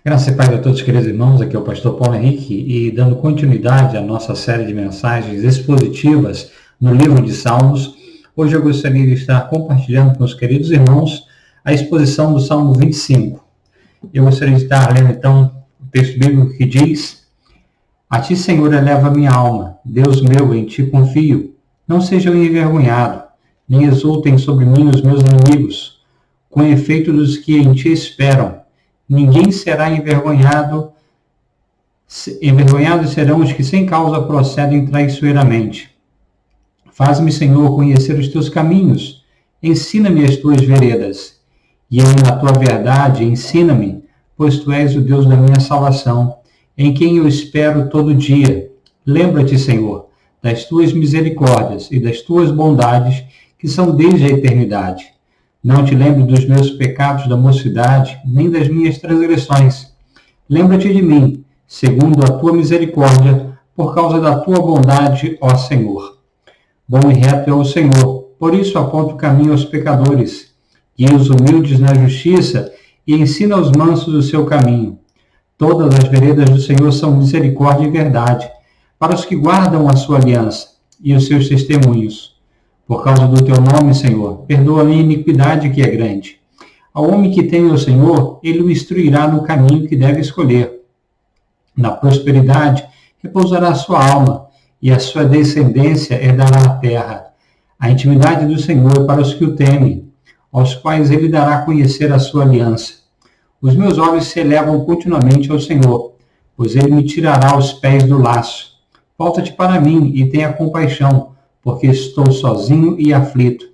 Graça e paz a todos, queridos irmãos, aqui é o pastor Paulo Henrique e dando continuidade à nossa série de mensagens expositivas no livro de Salmos, hoje eu gostaria de estar compartilhando com os queridos irmãos a exposição do Salmo 25. Eu gostaria de estar lendo então o texto bíblico que diz: A ti, Senhor, eleva minha alma, Deus meu, em ti confio. Não sejam envergonhados, nem exultem sobre mim os meus inimigos, com efeito dos que em ti esperam. Ninguém será envergonhado. Envergonhados serão os que sem causa procedem traiçoeiramente. Faz-me, Senhor, conhecer os teus caminhos. Ensina-me as tuas veredas. Guia-me na tua verdade, ensina-me, pois tu és o Deus da minha salvação, em quem eu espero todo dia. Lembra-te, Senhor, das tuas misericórdias e das tuas bondades, que são desde a eternidade. Não te lembres dos meus pecados da mocidade, nem das minhas transgressões. Lembra-te de mim, segundo a tua misericórdia, por causa da tua bondade, ó Senhor. Bom e reto é o Senhor, por isso aponta o caminho aos pecadores. Guia os humildes na justiça e ensina aos mansos o seu caminho. Todas as veredas do Senhor são misericórdia e verdade, para os que guardam a sua aliança e os seus testemunhos. Por causa do teu nome, Senhor, perdoa a minha iniquidade que é grande. Ao homem que teme o Senhor, ele o instruirá no caminho que deve escolher. Na prosperidade repousará a sua alma, e a sua descendência herdará a terra. A intimidade do Senhor é para os que o temem, aos quais ele dará a conhecer a sua aliança. Os meus olhos se elevam continuamente ao Senhor, pois ele me tirará os pés do laço. Volta-te para mim e tenha compaixão, porque estou sozinho e aflito.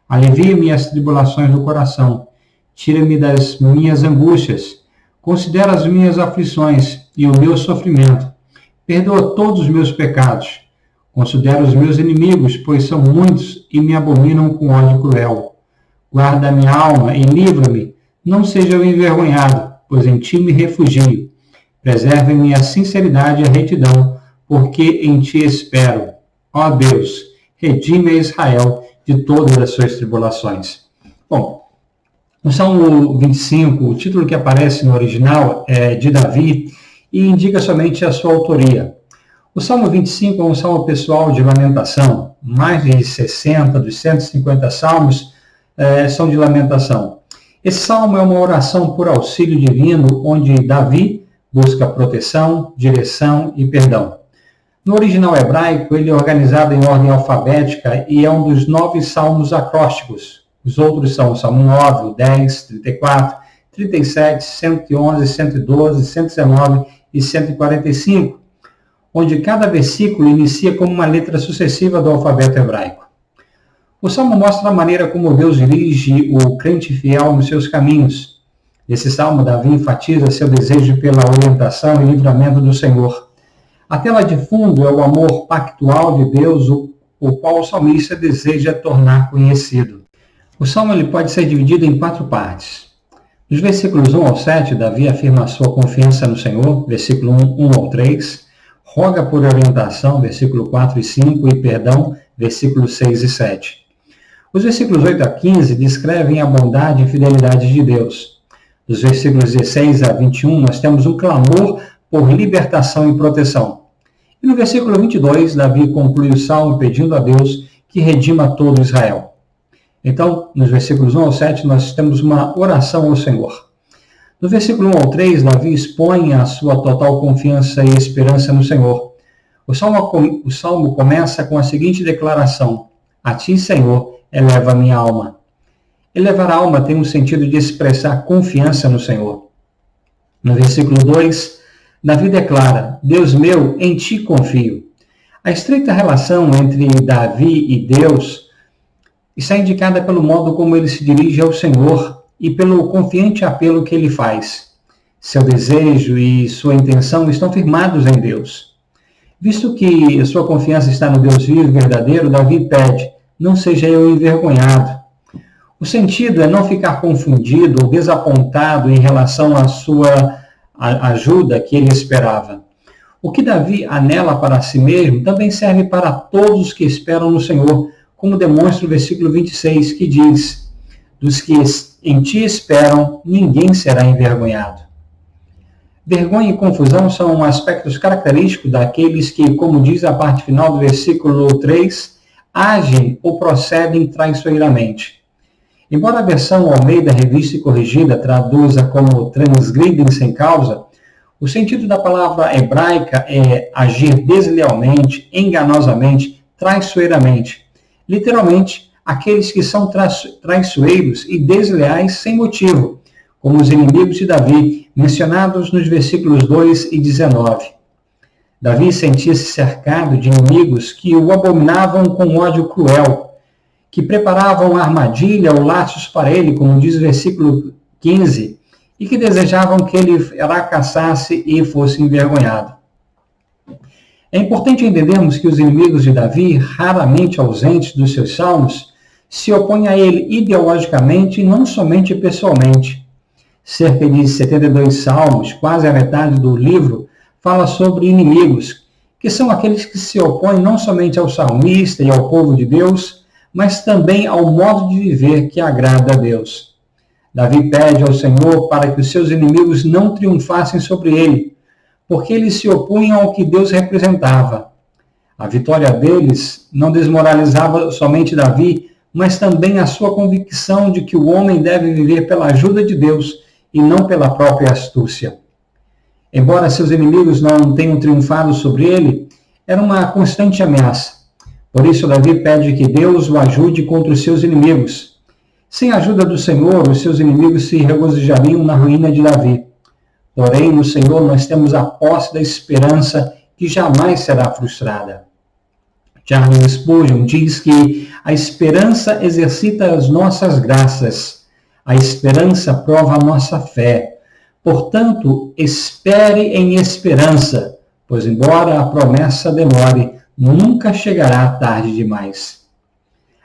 Alivia-me as tribulações do coração. Tira-me das minhas angústias. Considera as minhas aflições e o meu sofrimento. Perdoa todos os meus pecados. Considera os meus inimigos, pois são muitos e me abominam com ódio cruel. Guarda a minha alma e livra-me. Não seja eu envergonhado, pois em ti me refugio. Preserve-me a sinceridade e a retidão, porque em ti espero. Ó Deus, redime a Israel de todas as suas tribulações. Bom, no Salmo 25, o título que aparece no original é de Davi e indica somente a sua autoria. O Salmo 25 é um salmo pessoal de lamentação. Mais de 60 dos 150 salmos são de lamentação. Esse salmo é uma oração por auxílio divino, onde Davi busca proteção, direção e perdão. No original hebraico, ele é organizado em ordem alfabética e é um dos 9 salmos acrósticos. Os outros são o Salmo 9, o 10, 34, 37, 111, 112, 119 e 145, onde cada versículo inicia como uma letra sucessiva do alfabeto hebraico. O salmo mostra a maneira como Deus dirige o crente fiel nos seus caminhos. Nesse salmo, Davi enfatiza seu desejo pela orientação e livramento do Senhor. A tela de fundo é o amor pactual de Deus, o qual o salmista deseja tornar conhecido. O salmo ele pode ser dividido em 4 partes. Nos versículos 1 ao 7, Davi afirma a sua confiança no Senhor, versículo 1 ao 3, roga por orientação, versículo 4 e 5, e perdão, versículos 6 e 7. Os versículos 8 a 15 descrevem a bondade e fidelidade de Deus. Dos versículos 16 a 21, nós temos um clamor por libertação e proteção. E no versículo 22, Davi conclui o salmo pedindo a Deus que redima todo Israel. Então, nos versículos 1 ao 7, nós temos uma oração ao Senhor. No versículo 1 ao 3, Davi expõe a sua total confiança e esperança no Senhor. O salmo começa com a seguinte declaração: A ti, Senhor, eleva a minha alma. Elevar a alma tem um sentido de expressar confiança no Senhor. No versículo 2, Davi declara: Deus meu, em ti confio. A estreita relação entre Davi e Deus está indicada pelo modo como ele se dirige ao Senhor e pelo confiante apelo que ele faz. Seu desejo e sua intenção estão firmados em Deus. Visto que sua confiança está no Deus vivo e verdadeiro, Davi pede: não seja eu envergonhado. O sentido é não ficar confundido ou desapontado em relação à sua ajuda que ele esperava. O que Davi anela para si mesmo também serve para todos os que esperam no Senhor, como demonstra o versículo 26, que diz: dos que em ti esperam, ninguém será envergonhado. Vergonha e confusão são aspectos característicos daqueles que, como diz a parte final do versículo 3, agem ou procedem traiçoeiramente. Embora a versão Almeida Revista e Corrigida traduza como transgridem sem causa, o sentido da palavra hebraica é agir deslealmente, enganosamente, traiçoeiramente. Literalmente, aqueles que são traiçoeiros e desleais sem motivo, como os inimigos de Davi, mencionados nos versículos 2 e 19. Davi sentia-se cercado de inimigos que o abominavam com ódio cruel, que preparavam armadilha ou laços para ele, como diz o versículo 15, e que desejavam que ele fracassasse e fosse envergonhado. É importante entendermos que os inimigos de Davi, raramente ausentes dos seus salmos, se opõem a ele ideologicamente e não somente pessoalmente. Cerca de 72 salmos, quase a metade do livro, fala sobre inimigos, que são aqueles que se opõem não somente ao salmista e ao povo de Deus, mas também ao modo de viver que agrada a Deus. Davi pede ao Senhor para que os seus inimigos não triunfassem sobre ele, porque eles se opunham ao que Deus representava. A vitória deles não desmoralizava somente Davi, mas também a sua convicção de que o homem deve viver pela ajuda de Deus e não pela própria astúcia. Embora seus inimigos não tenham triunfado sobre ele, era uma constante ameaça. Por isso, Davi pede que Deus o ajude contra os seus inimigos. Sem a ajuda do Senhor, os seus inimigos se regozijariam na ruína de Davi. Porém, no Senhor nós temos a posse da esperança que jamais será frustrada. Charles Spurgeon diz que a esperança exercita as nossas graças. A esperança prova a nossa fé. Portanto, espere em esperança, pois embora a promessa demore, nunca chegará tarde demais.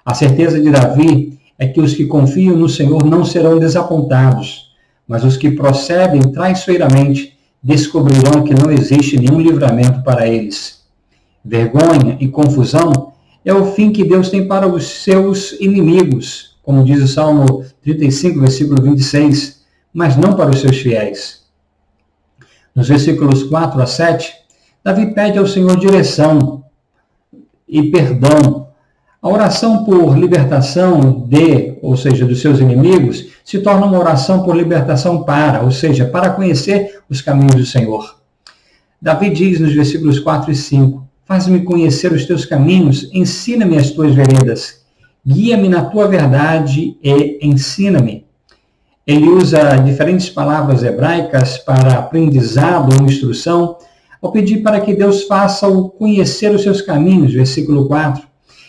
A certeza de Davi é que os que confiam no Senhor não serão desapontados, mas os que procedem traiçoeiramente descobrirão que não existe nenhum livramento para eles. Vergonha e confusão é o fim que Deus tem para os seus inimigos, como diz o Salmo 35, versículo 26, mas não para os seus fiéis. Nos versículos 4 a 7, Davi pede ao Senhor direção e perdão. A oração por libertação ou seja, dos seus inimigos, se torna uma oração por libertação ou seja, para conhecer os caminhos do Senhor. Davi diz nos versículos 4 e 5, faz-me conhecer os teus caminhos, ensina-me as tuas veredas, guia-me na tua verdade e ensina-me. Ele usa diferentes palavras hebraicas para aprendizado ou instrução, ao pedir para que Deus faça-o conhecer os seus caminhos, versículo 4,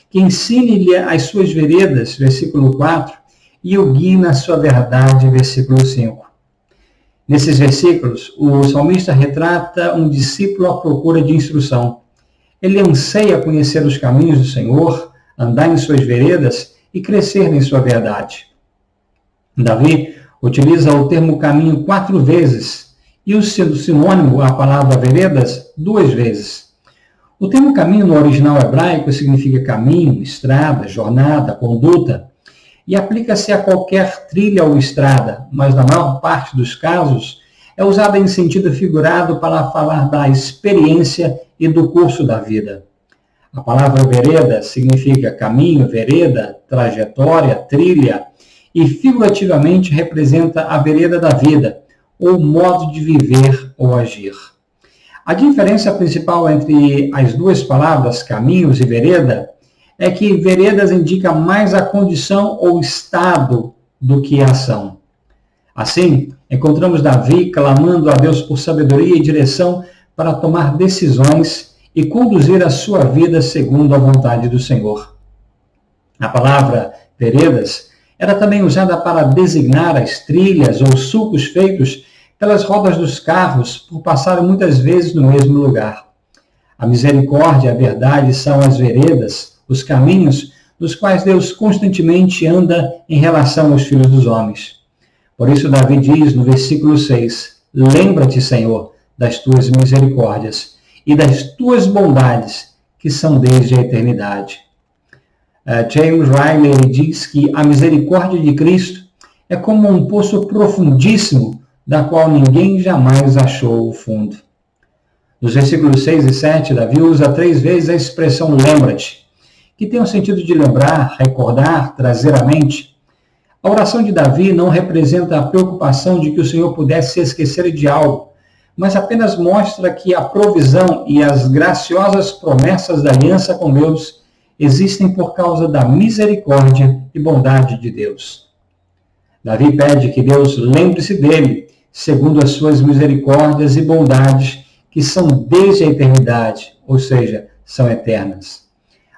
que ensine-lhe as suas veredas, versículo 4, e o guie na sua verdade, versículo 5. Nesses versículos, o salmista retrata um discípulo à procura de instrução. Ele anseia conhecer os caminhos do Senhor, andar em suas veredas e crescer em sua verdade. Davi utiliza o termo caminho 4 vezes e o sinônimo, a palavra veredas, 2 vezes. O termo caminho no original hebraico significa caminho, estrada, jornada, conduta, e aplica-se a qualquer trilha ou estrada, mas na maior parte dos casos é usada em sentido figurado para falar da experiência e do curso da vida. A palavra vereda significa caminho, vereda, trajetória, trilha, e figurativamente representa a vereda da vida, ou modo de viver ou agir. A diferença principal entre as duas palavras, caminhos e vereda, é que veredas indica mais a condição ou estado do que a ação. Assim, encontramos Davi clamando a Deus por sabedoria e direção para tomar decisões e conduzir a sua vida segundo a vontade do Senhor. A palavra veredas era também usada para designar as trilhas ou sulcos feitos pelas rodas dos carros por passarem muitas vezes no mesmo lugar. A misericórdia e a verdade são as veredas, os caminhos nos quais Deus constantemente anda em relação aos filhos dos homens. Por isso Davi diz no versículo 6, lembra-te, Senhor, das tuas misericórdias e das tuas bondades, que são desde a eternidade. James Riley diz que a misericórdia de Cristo é como um poço profundíssimo da qual ninguém jamais achou o fundo. Nos versículos 6 e 7, Davi usa 3 vezes a expressão lembra-te, que tem o sentido de lembrar, recordar, trazer à mente. A oração de Davi não representa a preocupação de que o Senhor pudesse se esquecer de algo, mas apenas mostra que a provisão e as graciosas promessas da aliança com Deus existem por causa da misericórdia e bondade de Deus. Davi pede que Deus lembre-se dele, segundo as suas misericórdias e bondades, que são desde a eternidade, ou seja, são eternas.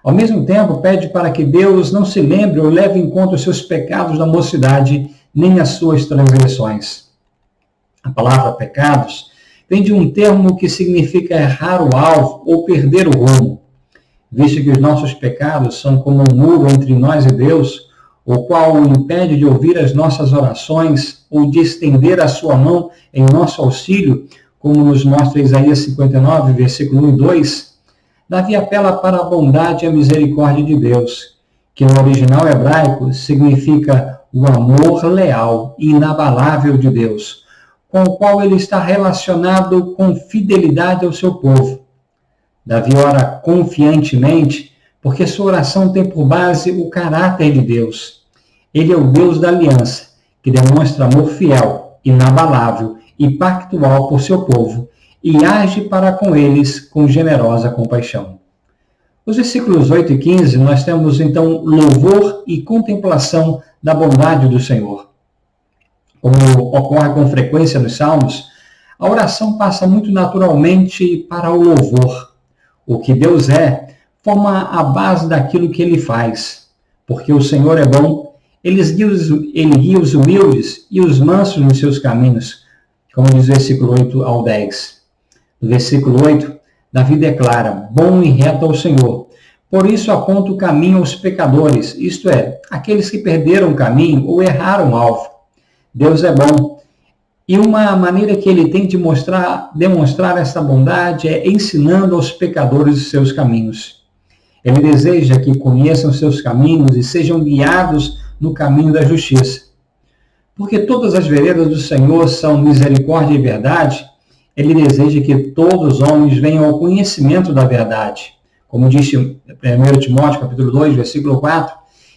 Ao mesmo tempo, pede para que Deus não se lembre ou leve em conta os seus pecados da mocidade, nem as suas transgressões. A palavra pecados vem de um termo que significa errar o alvo ou perder o rumo. Visto que os nossos pecados são como um muro entre nós e Deus, o qual o impede de ouvir as nossas orações ou de estender a sua mão em nosso auxílio, como nos mostra Isaías 59, versículo 1 e 2, Davi apela para a bondade e a misericórdia de Deus, que no original hebraico significa o amor leal e inabalável de Deus, com o qual ele está relacionado com fidelidade ao seu povo. Davi ora confiantemente, porque sua oração tem por base o caráter de Deus. Ele é o Deus da aliança, que demonstra amor fiel, inabalável e pactual por seu povo, e age para com eles com generosa compaixão. Nos versículos 8 e 15, nós temos então louvor e contemplação da bondade do Senhor. Como ocorre com frequência nos Salmos, a oração passa muito naturalmente para o louvor. O que Deus é forma a base daquilo que Ele faz. Porque o Senhor é bom, Ele guia os humildes e os mansos nos seus caminhos, como diz o versículo 8 ao 10. No versículo 8, Davi declara, bom e reto ao Senhor. Por isso aponta o caminho aos pecadores, isto é, aqueles que perderam o caminho ou erraram o alvo. Deus é bom. E uma maneira que ele tem de demonstrar essa bondade é ensinando aos pecadores os seus caminhos. Ele deseja que conheçam os seus caminhos e sejam guiados no caminho da justiça. Porque todas as veredas do Senhor são misericórdia e verdade, ele deseja que todos os homens venham ao conhecimento da verdade, como diz 1 Timóteo, capítulo 2, versículo 4,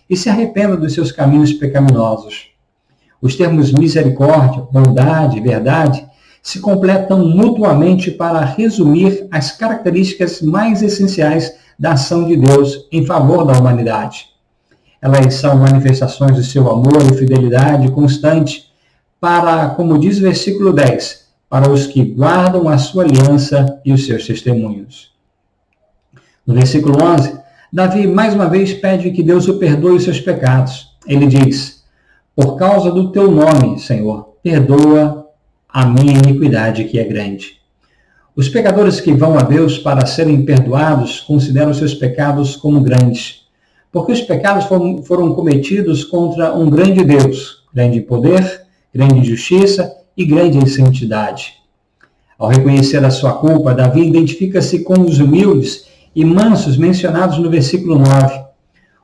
e se arrependam dos seus caminhos pecaminosos. Os termos misericórdia, bondade e verdade se completam mutuamente para resumir as características mais essenciais da ação de Deus em favor da humanidade. Elas são manifestações do seu amor e fidelidade constante para, como diz o versículo 10, para os que guardam a sua aliança e os seus testemunhos. No versículo 11, Davi mais uma vez pede que Deus o perdoe os seus pecados. Ele diz, por causa do teu nome, Senhor, perdoa a minha iniquidade que é grande. Os pecadores que vão a Deus para serem perdoados consideram seus pecados como grandes, porque os pecados foram cometidos contra um grande Deus, grande em poder, grande em justiça e grande em santidade. Ao reconhecer a sua culpa, Davi identifica-se com os humildes e mansos mencionados no versículo 9.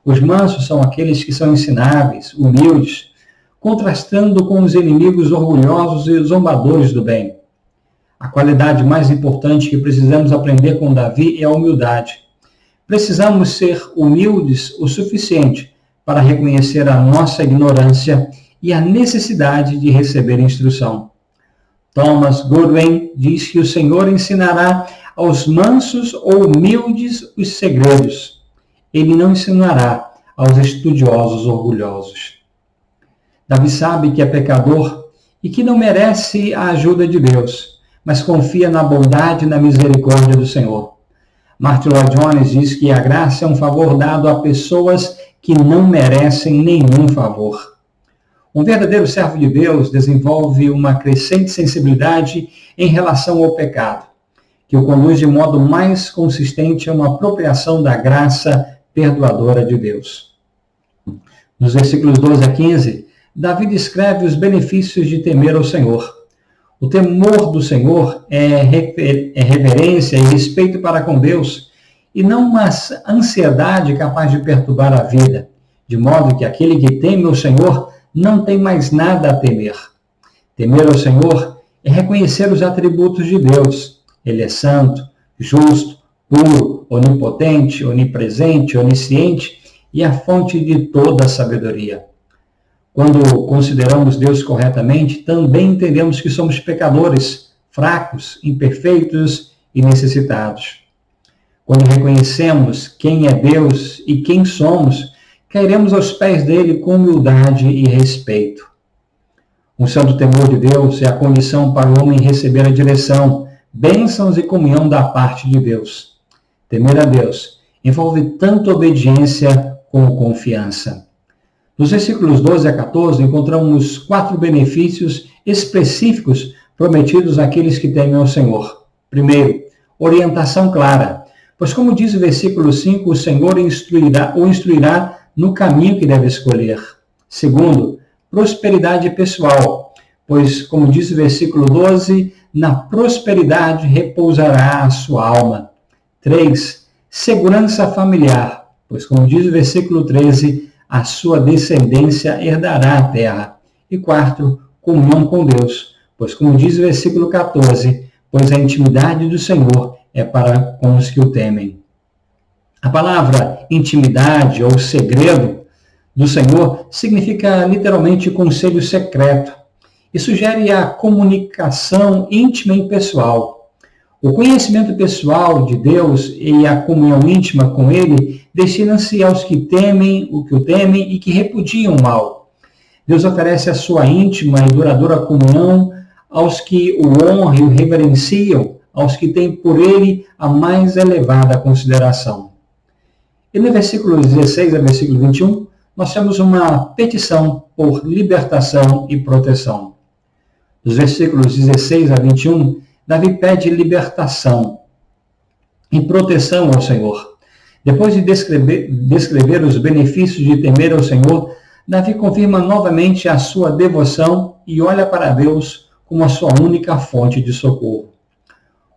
Os mansos são aqueles que são ensináveis, humildes, contrastando com os inimigos orgulhosos e zombadores do bem. A qualidade mais importante que precisamos aprender com Davi é a humildade. Precisamos ser humildes o suficiente para reconhecer a nossa ignorância e a necessidade de receber instrução. Thomas Goodwin diz que o Senhor ensinará aos mansos ou humildes os segredos. Ele não ensinará aos estudiosos orgulhosos. Davi sabe que é pecador e que não merece a ajuda de Deus, mas confia na bondade e na misericórdia do Senhor. Martin Lloyd Jones diz que a graça é um favor dado a pessoas que não merecem nenhum favor. Um verdadeiro servo de Deus desenvolve uma crescente sensibilidade em relação ao pecado, que o conduz de modo mais consistente a uma apropriação da graça perdoadora de Deus. Nos versículos 12 a 15, Davi descreve os benefícios de temer ao Senhor. O temor do Senhor é reverência e respeito para com Deus, e não uma ansiedade capaz de perturbar a vida, de modo que aquele que teme o Senhor não tem mais nada a temer. Temer ao Senhor é reconhecer os atributos de Deus. Ele é santo, justo, puro, onipotente, onipresente, onisciente e a fonte de toda a sabedoria. Quando consideramos Deus corretamente, também entendemos que somos pecadores, fracos, imperfeitos e necessitados. Quando reconhecemos quem é Deus e quem somos, cairemos aos pés dele com humildade e respeito. Um santo temor de Deus é a condição para o homem receber a direção, bênçãos e comunhão da parte de Deus. Temer a Deus envolve tanto obediência como confiança. Nos versículos 12 a 14, encontramos 4 benefícios específicos prometidos àqueles que temem ao Senhor. Primeiro, orientação clara, pois como diz o versículo 5, o Senhor o instruirá no caminho que deve escolher. Segundo, prosperidade pessoal, pois como diz o versículo 12, na prosperidade repousará a sua alma. 3, segurança familiar, pois como diz o versículo 13, a sua descendência herdará a terra. E 4, comunhão com Deus, pois como diz o versículo 14, pois a intimidade do Senhor é para com os que o temem. A palavra intimidade ou segredo do Senhor significa literalmente conselho secreto e sugere a comunicação íntima e pessoal. O conhecimento pessoal de Deus e a comunhão íntima com Ele destinam-se aos que temem o temem e que repudiam o mal. Deus oferece a sua íntima e duradoura comunhão aos que o honram e o reverenciam, aos que têm por Ele a mais elevada consideração. E no versículo 16 a versículo 21, nós temos uma petição por libertação e proteção. Dos versículos 16 a 21, Davi pede libertação e proteção ao Senhor. Depois de descrever os benefícios de temer ao Senhor, Davi confirma novamente a sua devoção e olha para Deus como a sua única fonte de socorro.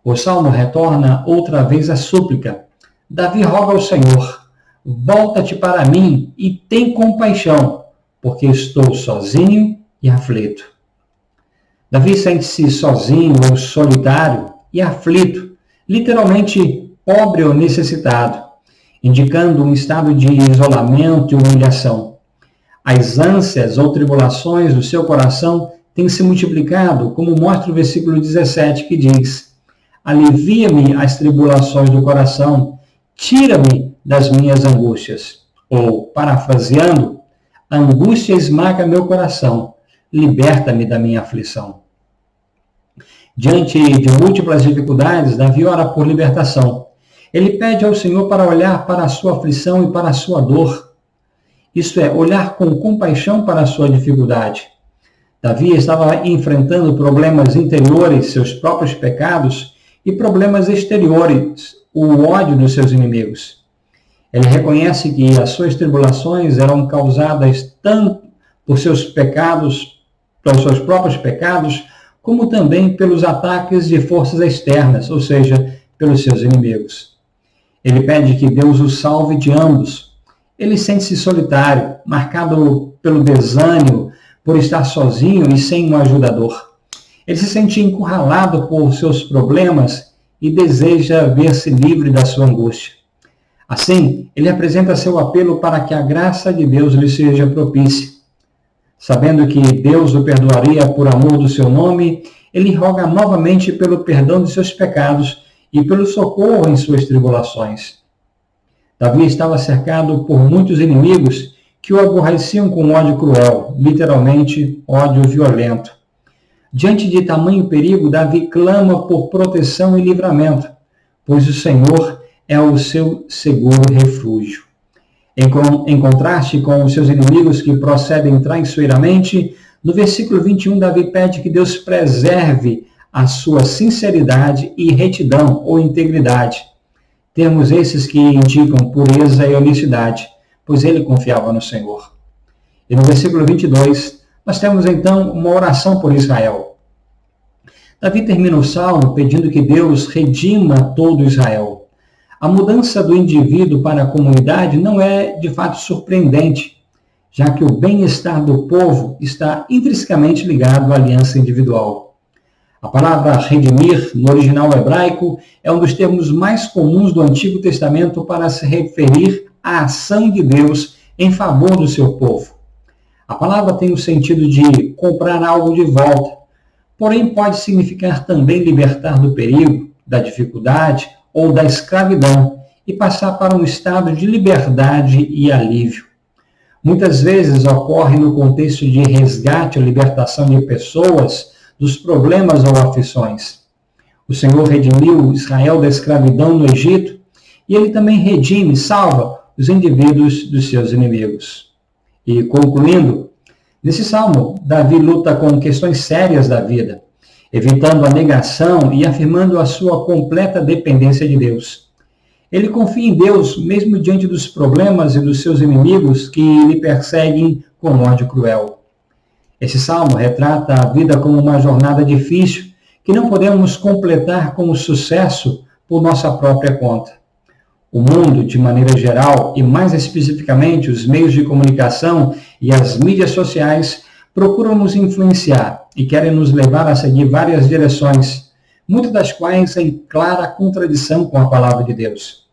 O Salmo retorna outra vez à súplica. Davi roga ao Senhor: volta-te para mim e tem compaixão, porque estou sozinho e aflito. Davi sente-se sozinho ou solitário e aflito, literalmente pobre ou necessitado, indicando um estado de isolamento e humilhação. As ânsias ou tribulações do seu coração têm se multiplicado, como mostra o versículo 17, que diz: alivia-me as tribulações do coração, tira-me das minhas angústias. Ou, parafraseando, a angústia esmaga meu coração, liberta-me da minha aflição. Diante de múltiplas dificuldades, Davi ora por libertação. Ele pede ao Senhor para olhar para a sua aflição e para a sua dor. Isto é, olhar com compaixão para a sua dificuldade. Davi estava enfrentando problemas interiores, seus próprios pecados, e problemas exteriores, o ódio dos seus inimigos. Ele reconhece que as suas tribulações eram causadas tanto por seus pecados, pelos seus próprios pecados, como também pelos ataques de forças externas, ou seja, pelos seus inimigos. Ele pede que Deus o salve de ambos. Ele sente-se solitário, marcado pelo desânimo, por estar sozinho e sem um ajudador. Ele se sente encurralado por seus problemas e deseja ver-se livre da sua angústia. Assim, ele apresenta seu apelo para que a graça de Deus lhe seja propícia. Sabendo que Deus o perdoaria por amor do seu nome, ele roga novamente pelo perdão de seus pecados e pelo socorro em suas tribulações. Davi estava cercado por muitos inimigos que o aborreciam com ódio cruel, literalmente ódio violento. Diante de tamanho perigo, Davi clama por proteção e livramento, pois o Senhor é o seu seguro refúgio. Em contraste com os seus inimigos que procedem traiçoeiramente, no versículo 21, Davi pede que Deus preserve a sua sinceridade e retidão ou integridade. Termos esses que indicam pureza e honestidade, pois ele confiava no Senhor. E no versículo 22, nós temos então uma oração por Israel. Davi termina o salmo pedindo que Deus redima todo Israel. A mudança do indivíduo para a comunidade não é, de fato, surpreendente. já que o bem-estar do povo está intrinsecamente ligado à aliança individual. A palavra redimir, no original hebraico, é um dos termos mais comuns do Antigo Testamento para se referir à ação de Deus em favor do seu povo. A palavra tem o sentido de comprar algo de volta, porém pode significar também libertar do perigo, da dificuldade ou da escravidão e passar para um estado de liberdade e alívio. Muitas vezes ocorre no contexto de resgate ou libertação de pessoas dos problemas ou aflições. O Senhor redimiu Israel da escravidão no Egito e ele também redime e salva os indivíduos dos seus inimigos. E concluindo, nesse salmo, Davi luta com questões sérias da vida, evitando a negação e afirmando a sua completa dependência de Deus. Ele confia em Deus mesmo diante dos problemas e dos seus inimigos que lhe perseguem com ódio cruel. Esse salmo retrata a vida como uma jornada difícil que não podemos completar com sucesso por nossa própria conta. O mundo, de maneira geral, e mais especificamente os meios de comunicação e as mídias sociais, procuram nos influenciar e querem nos levar a seguir várias direções, muitas das quais em clara contradição com a palavra de Deus.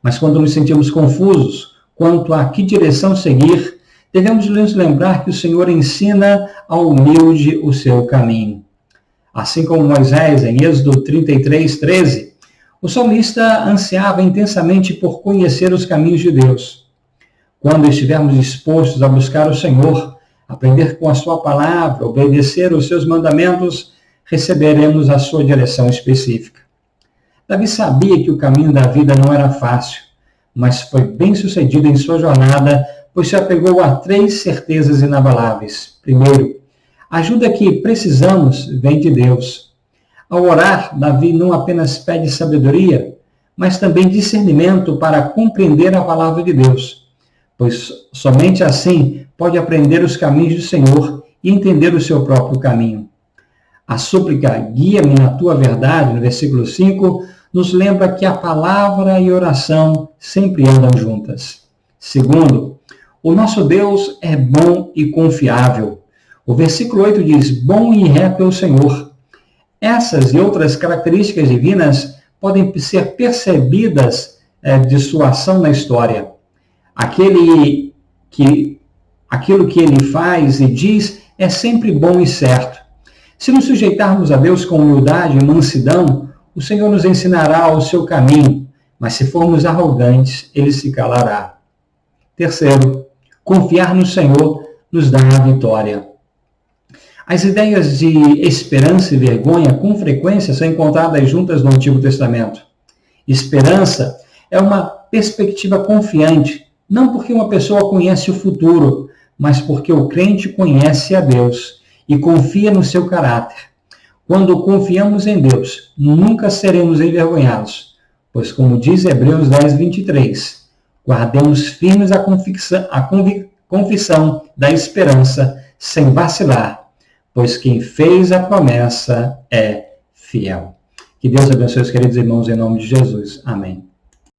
Mas quando nos sentimos confusos quanto a que direção seguir, devemos nos lembrar que o Senhor ensina ao humilde o seu caminho. Assim como Moisés, em Êxodo 33:13, o salmista ansiava intensamente por conhecer os caminhos de Deus. Quando estivermos dispostos a buscar o Senhor, aprender com a sua palavra, obedecer os seus mandamentos, receberemos a sua direção específica. Davi sabia que o caminho da vida não era fácil, mas foi bem sucedido em sua jornada, pois se apegou a 3 certezas inabaláveis. Primeiro, a ajuda que precisamos vem de Deus. Ao orar, Davi não apenas pede sabedoria, mas também discernimento para compreender a palavra de Deus, pois somente assim pode aprender os caminhos do Senhor e entender o seu próprio caminho. A súplica guia-me na tua verdade, no versículo 5, nos lembra que a palavra e a oração sempre andam juntas. Segundo, o nosso Deus é bom e confiável. O versículo 8 diz, bom e reto é o Senhor. Essas e outras características divinas podem ser percebidas de sua ação na história. Aquilo que ele faz e diz é sempre bom e certo. Se nos sujeitarmos a Deus com humildade e mansidão, o Senhor nos ensinará o seu caminho, mas se formos arrogantes, ele se calará. Terceiro, confiar no Senhor nos dá a vitória. As ideias de esperança e vergonha com frequência são encontradas juntas no Antigo Testamento. Esperança é uma perspectiva confiante, não porque uma pessoa conhece o futuro, mas porque o crente conhece a Deus e confia no seu caráter. Quando confiamos em Deus, nunca seremos envergonhados, pois como diz Hebreus 10:23, guardemos firmes a confissão da esperança sem vacilar, pois quem fez a promessa é fiel. Que Deus abençoe os queridos irmãos em nome de Jesus. Amém.